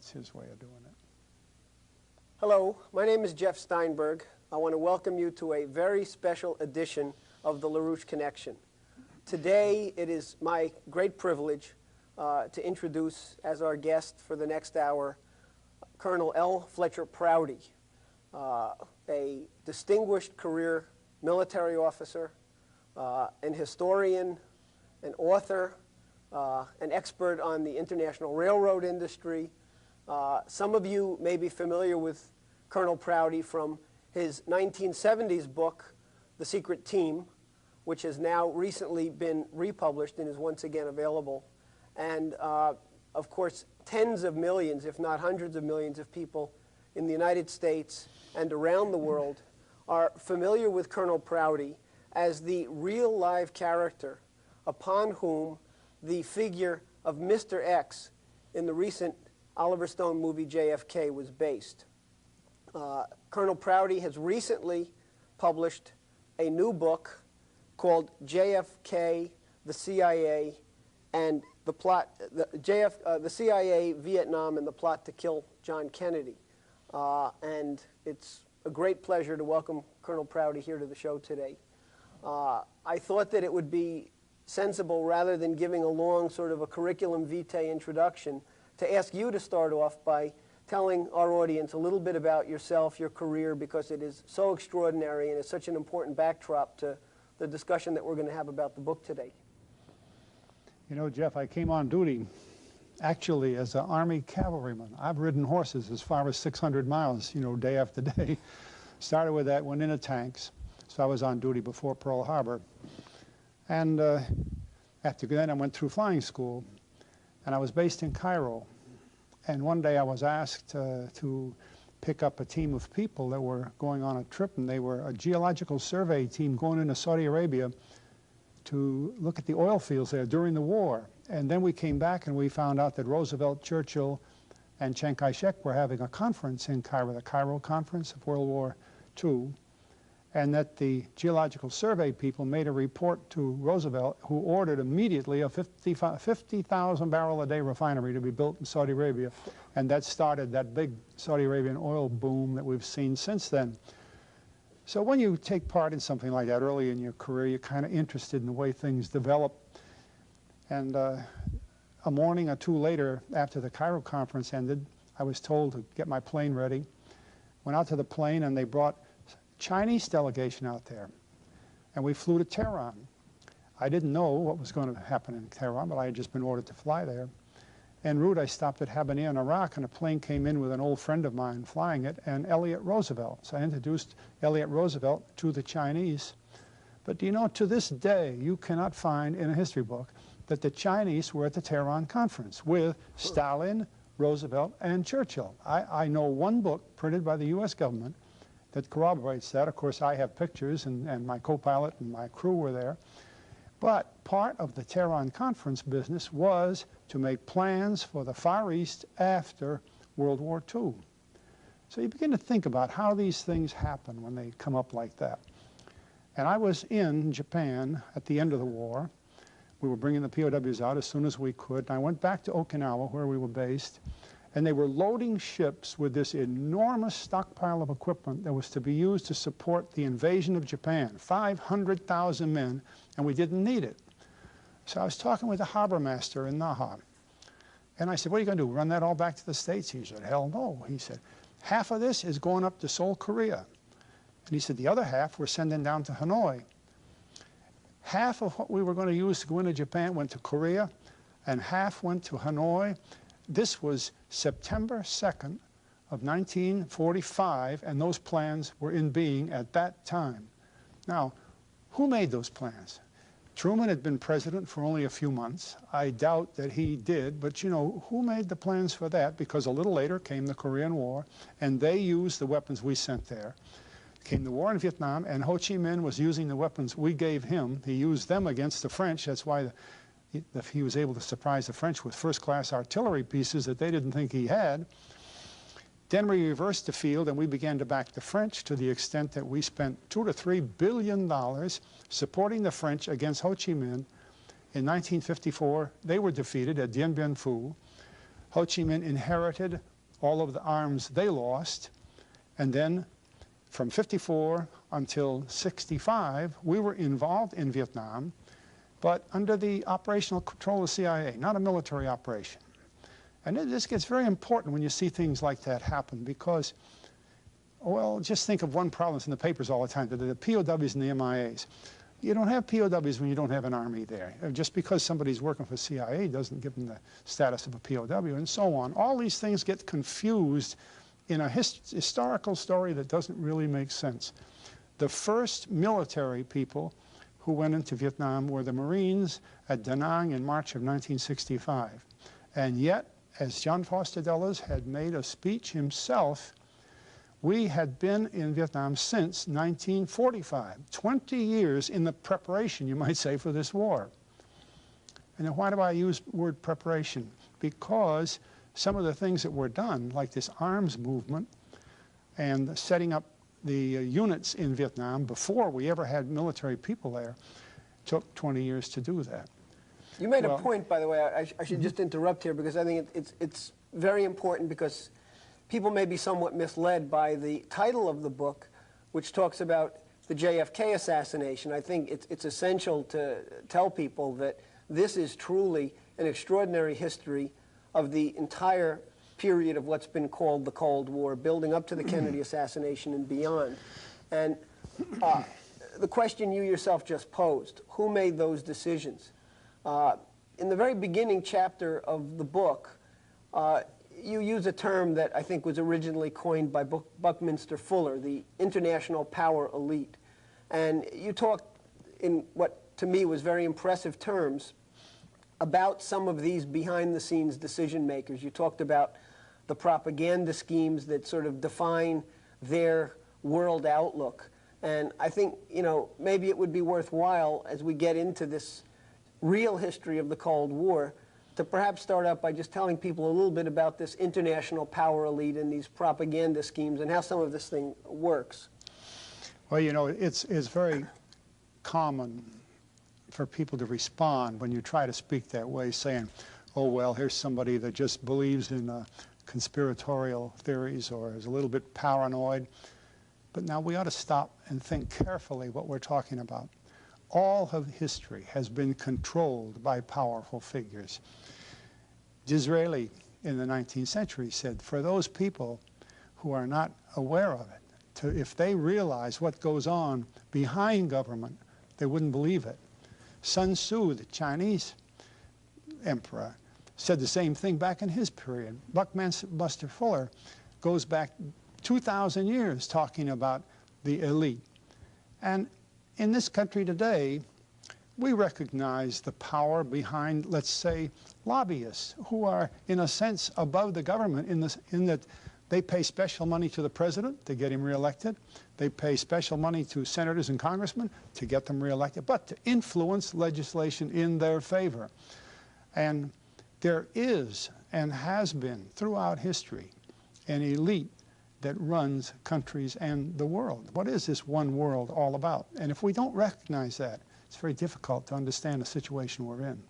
that's his way of doing it. Hello, my name is Jeff Steinberg. I want to welcome you to a very special edition of the LaRouche Connection. Today, it is my great privilege to introduce as our guest for the next hour Colonel L. Fletcher Prouty, a distinguished career military officer, an historian, an author, an expert on the international railroad industry. Some of you may be familiar with Colonel Prouty from his 1970s book, The Secret Team, which has now recently been republished and is once again available. And of course, tens of millions, if not hundreds of millions of people in the United States and around the world are familiar with Colonel Prouty as the real live character upon whom the figure of Mr. X in the recent Oliver Stone movie JFK was based. Colonel Prouty has recently published a new book called JFK, the CIA, and the plot, the CIA, Vietnam, and the plot to kill John Kennedy. And it's a great pleasure to welcome Colonel Prouty here to the show today. I thought that it would be sensible, rather than giving a long sort of a curriculum vitae introduction, to ask you to start off by telling our audience a little bit about yourself, your career, because it is so extraordinary and is such an important backdrop to the discussion that we're going to have about the book today. You know, Jeff, I came on duty actually as an Army cavalryman. I've ridden horses as far as 600 miles, you know, day after day. Started with that, went into tanks, so I was on duty before Pearl Harbor. And after then, I went through flying school, and I was based in Cairo. And one day I was asked to pick up a team of people that were going on a trip, and they were a geological survey team going into Saudi Arabia to look at the oil fields there during the war. And then we came back and we found out that Roosevelt, Churchill, and Chiang Kai-shek were having a conference in Cairo, the Cairo Conference of World War II, and that the geological survey people made a report to Roosevelt, who ordered immediately a 50,000 barrel a day refinery to be built in Saudi Arabia. And that started that big Saudi Arabian oil boom that we've seen since then. So when you take part in something like that early in your career, you're kind of interested in the way things develop. And a morning or two later, after the Cairo conference ended, I was told to get my plane ready. Went out to the plane, and they brought Chinese delegation out there, and we flew to Tehran. I didn't know what was going to happen in Tehran, but I had just been ordered to fly there. En route, I stopped at Habaniyah in Iraq, and a plane came in with an old friend of mine flying it, and Elliott Roosevelt. So I introduced Elliott Roosevelt to the Chinese. But do you know, to this day, you cannot find in a history book that the Chinese were at the Tehran conference with Stalin, Roosevelt, and Churchill. I know one book printed by the U.S. government that corroborates that. Of course, I have pictures, and my co-pilot and my crew were there. But part of the Tehran conference business was to make plans for the Far East after World War II. So you begin to think about how these things happen when they come up like that. And I was in Japan at the end of the war. We were bringing the POWs out as soon as we could. And I went back to Okinawa, where we were based, and they were loading ships with this enormous stockpile of equipment that was to be used to support the invasion of Japan, 500,000 men, and we didn't need it. So I was talking with the harbor master in Naha, and I said, what are you going to do, run that all back to the States? He said, hell no. He said, half of this is going up to Seoul, Korea. And he said, the other half we're sending down to Hanoi. Half of what we were going to use to go into Japan went to Korea, and half went to Hanoi. This was September 2nd of 1945, and those plans were in being at that time. Now, who made those plans? Truman had been president for only a few months. I doubt that he did, but you know, who made the plans for that? Because a little later came the Korean War, and they used the weapons we sent there. Came the war in Vietnam, and Ho Chi Minh was using the weapons we gave him. He used them against the French. That's why he was able to surprise the French with first-class artillery pieces that they didn't think he had. Then we reversed the field, and we began to back the French to the extent that we spent $2 to $3 billion supporting the French against Ho Chi Minh. In 1954, they were defeated at Dien Bien Phu. Ho Chi Minh inherited all of the arms they lost, and then from 54 until 65, we were involved in Vietnam, but under the operational control of the CIA, not a military operation. And this gets very important when you see things like that happen because, well, just think of one problem that's in the papers all the time, the POWs and the MIAs. You don't have POWs when you don't have an army there. Just because somebody's working for CIA doesn't give them the status of a POW, and so on. All these things get confused in a historical story that doesn't really make sense. The first military people who went into Vietnam were the Marines at Da Nang in March of 1965. And yet, as John Foster Dulles had made a speech himself, we had been in Vietnam since 1945, 20 years in the preparation, you might say, for this war. And then why do I use the word preparation? Because some of the things that were done, like this arms movement and setting up the units in Vietnam before we ever had military people there, took 20 years to do that. You made a point, by the way, I should just interrupt here because I think it's very important because people may be somewhat misled by the title of the book, which talks about the JFK assassination. I think it's essential to tell people that this is truly an extraordinary history of the entire period of what's been called the Cold War, building up to the Kennedy assassination and beyond. And the question you yourself just posed, who made those decisions? In the very beginning chapter of the book, you use a term that I think was originally coined by Buckminster Fuller, the international power elite. And you talked in what to me was very impressive terms about some of these behind-the-scenes decision makers. You talked about the propaganda schemes that sort of define their world outlook. And I think, you know, maybe it would be worthwhile as we get into this real history of the Cold War to perhaps start out by just telling people a little bit about this international power elite and these propaganda schemes and how some of this thing works. Well, you know, it's very common for people to respond when you try to speak that way, saying, oh, well, here's somebody that just believes in conspiratorial theories or is a little bit paranoid. But now we ought to stop and think carefully what we're talking about. All of history has been controlled by powerful figures. Disraeli in the 19th century said, for those people who are not aware of it, if they realize what goes on behind government, they wouldn't believe it. Sun Tzu, the Chinese emperor, said the same thing back in his period. Buckminster Fuller goes back 2,000 years talking about the elite. And in this country today, we recognize the power behind, let's say, lobbyists who are, in a sense, above the government in that they pay special money to the president to get him reelected. They pay special money to senators and congressmen to get them reelected, but to influence legislation in their favor. And there is and has been throughout history an elite that runs countries and the world. What is this one world all about? And if we don't recognize that, it's very difficult to understand the situation we're in.